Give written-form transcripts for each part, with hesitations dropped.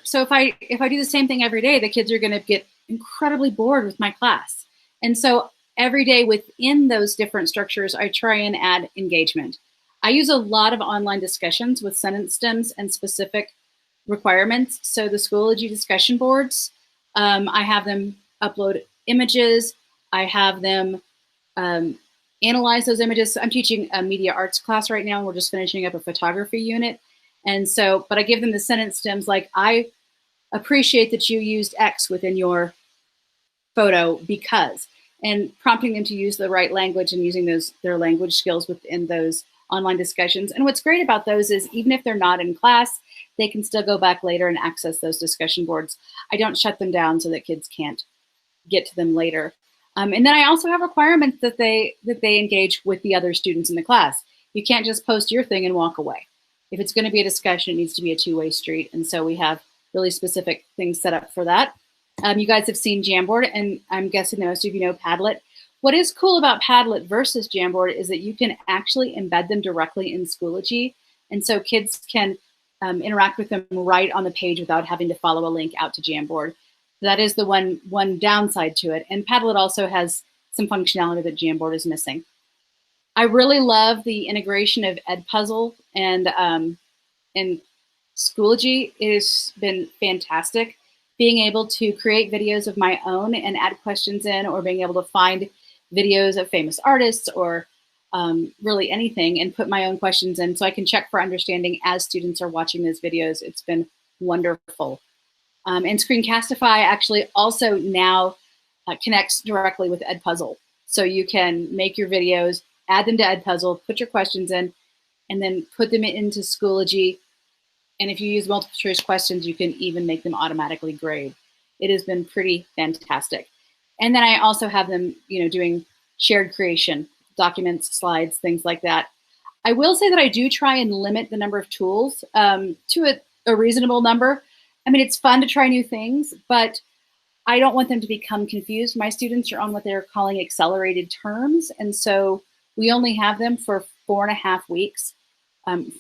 so if I do the same thing every day, the kids are going to get incredibly bored with my class. And so every day within those different structures, I try and add engagement. I use a lot of online discussions with sentence stems and specific requirements. So the Schoology discussion boards, I have them upload images. I have them analyze those images. I'm teaching a media arts class right now, and we're just finishing up a photography unit. And so, but I give them the sentence stems like, I appreciate that you used X within your photo because, and prompting them to use the right language and using their language skills within those online discussions. And what's great about those is even if they're not in class, they can still go back later and access those discussion boards. I don't shut them down so that kids can't get to them later. And then I also have requirements that they engage with the other students in the class. You can't just post your thing and walk away. If it's going to be a discussion, it needs to be a two-way street. And so we have really specific things set up for that. You guys have seen Jamboard, and I'm guessing that most of you know Padlet. What is cool about Padlet versus Jamboard is that you can actually embed them directly in Schoology. And so kids can interact with them right on the page without having to follow a link out to Jamboard. That is the one downside to it. And Padlet also has some functionality that Jamboard is missing. I really love the integration of Edpuzzle and Schoology. It has been fantastic. Being able to create videos of my own and add questions in, or being able to find videos of famous artists or really anything and put my own questions in so I can check for understanding as students are watching those videos. It's been wonderful. And Screencastify actually also now connects directly with Edpuzzle. So you can make your videos, add them to Edpuzzle, put your questions in, and then put them into Schoology. And if you use multiple choice questions, you can even make them automatically grade. It has been pretty fantastic. And then I also have them, doing shared creation, documents, slides, things like that. I will say that I do try and limit the number of tools to a reasonable number. I mean, it's fun to try new things, but I don't want them to become confused. My students are on what they're calling accelerated terms. And so we only have them for 4.5 weeks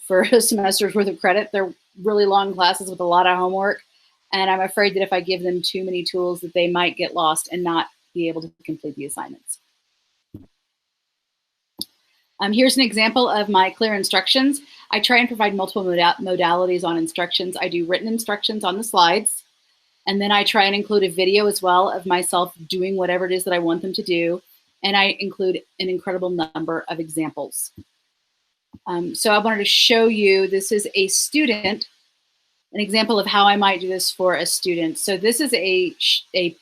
for a semester's worth of credit. They're really long classes with a lot of homework. And I'm afraid that if I give them too many tools that they might get lost and not be able to complete the assignments. Here's an example of my clear instructions. I try and provide multiple modalities on instructions. I do written instructions on the slides, and then I try and include a video as well of myself doing whatever it is that I want them to do, and I include an incredible number of examples. So I wanted to show you, this is a student, an example of how I might do this for a student. So this is a shared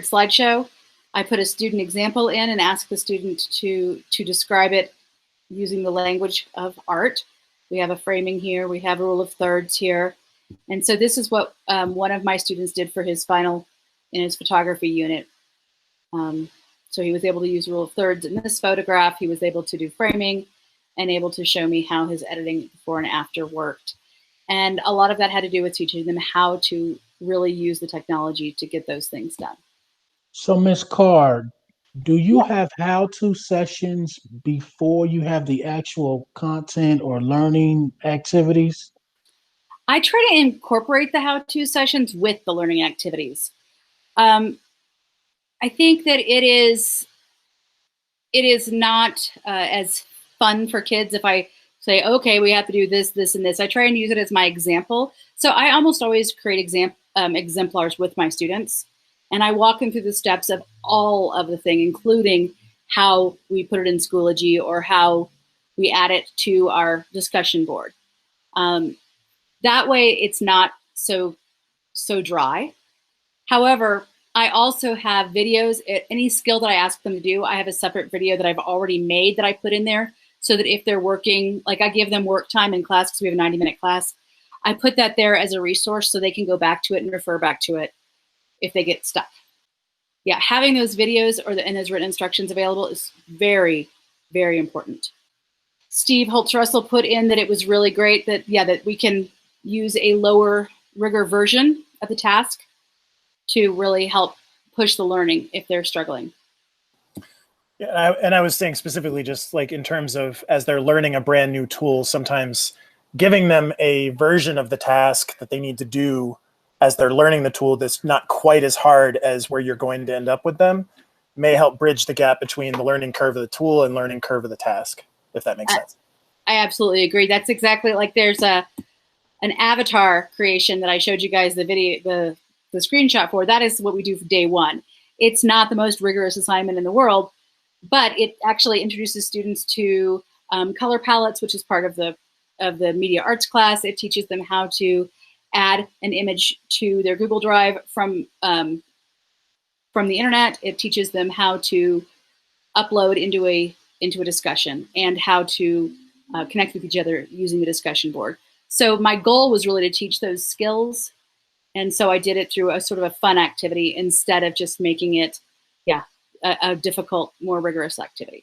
slideshow. I put a student example in and ask the student to describe it using the language of art. We have a framing here. We have a rule of thirds here. And so this is what one of my students did for his final in his photography unit. So he was able to use rule of thirds in this photograph. He was able to do framing and able to show me how his editing before and after worked. And a lot of that had to do with teaching them how to really use the technology to get those things done. So, Ms. Carr, do you have how-to sessions before you have the actual content or learning activities? I try to incorporate the how-to sessions with the learning activities. I think that it is not as fun for kids if I say, okay, we have to do this, this, and this. I try and use it as my example. So I almost always create exemplars with my students, and I walk them through the steps of all of the thing, including how we put it in Schoology or how we add it to our discussion board. That way it's not so dry. However, I also have videos. Any skill that I ask them to do, I have a separate video that I've already made that I put in there so that if they're working, like I give them work time in class because we have a 90-minute class, I put that there as a resource so they can go back to it and refer back to it if they get stuck. Yeah, having those videos and those written instructions available is very, very important. Steve Holtz-Russell put in that it was really great that, that we can use a lower rigor version of the task to really help push the learning if they're struggling. Yeah, and I was saying specifically just like in terms of as they're learning a brand new tool, sometimes giving them a version of the task that they need to do as they're learning the tool that's not quite as hard as where you're going to end up with them may help bridge the gap between the learning curve of the tool and learning curve of the task, if that makes sense. I absolutely agree. That's exactly, like, there's an avatar creation that I showed you guys the video, the screenshot for. That is what we do for day one. It's not the most rigorous assignment in the world, but it actually introduces students to color palettes, which is part of the media arts class. It teaches them how to add an image to their Google Drive from the internet. It teaches them how to upload into a discussion and how to connect with each other using the discussion board. So my goal was really to teach those skills. And so I did it through a sort of a fun activity instead of just making it, a difficult, more rigorous activity.